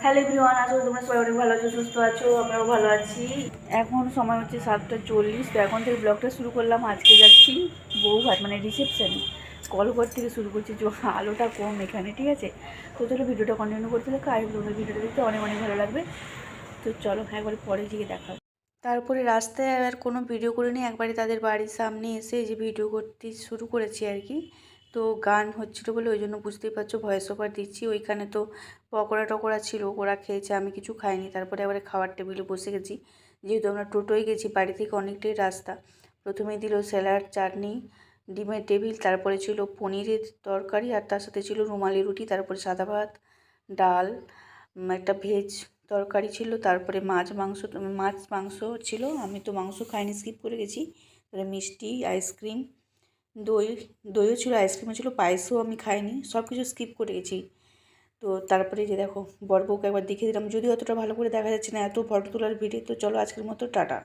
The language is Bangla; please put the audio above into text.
হ্যালো এভরিওয়ান, আশা করি তোমরা সবাই অনেক ভালো আছো, সুস্থ আছো, আমরাও ভালো আছি। এখন সময় হচ্ছে 7:40। তো এখন থেকে ব্লগটা শুরু করলাম। আজকে যাচ্ছি বউভাত মানে রিসেপশানে। কলঘর থেকে শুরু করছি, যে আলোটা কম এখানে, ঠিক আছে। তো চলো ভিডিওটা কন্টিনিউ করতে থাকো, আর তোমাদের ভিডিওটা দেখতে অনেক অনেক ভালো লাগবে। তো চলো একবারে পরে গিয়ে দেখা। তারপরে রাস্তায় আর কোনো ভিডিও করিনি, একবারে তাদের বাড়ির সামনে এসে যে ভিডিও করতে শুরু করেছি আর কি। তো গান হচ্ছিলো বলে ওই জন্য বুঝতেই পারছো ভয়েস ওভার দিচ্ছি। ওইখানে তো পকোড়া টকোড়া ছিল, ওরা খেয়েছে, আমি কিছু খাইনি। তারপরে এবারে খাওয়ার টেবিলে বসে গেছি, যেহেতু আমরা টোটোয় গেছি, বাড়ি থেকে অনেকটাই রাস্তা। প্রথমেই দিল স্যালাড, চাটনি, ডিমের টেবিল, তারপরে ছিল পনিরের তরকারি, আর তার সাথে ছিল রুমালি রুটি, তারপরে সাদা ভাত, ডাল, একটা ভেজ তরকারি ছিল, তারপরে মাছ মাংস ছিল। আমি তো মাংস খাইনি, স্কিপ করে গেছি। তারপরে মিষ্টি, আইসক্রিম, দই, দইও ছিল, আইসক্রিমও ছিল, পায়েসও আমি খাইনি, সব কিছু স্কিপ করে গেছি। তো তারপরে যে দেখো বড়বউকে একবার দেখিয়ে দিলাম, যদিও অতটা ভালো করে দেখা যাচ্ছে না, এত ফটো তোলার ভিড়ে। তো চলো আজকের মতো টাটা।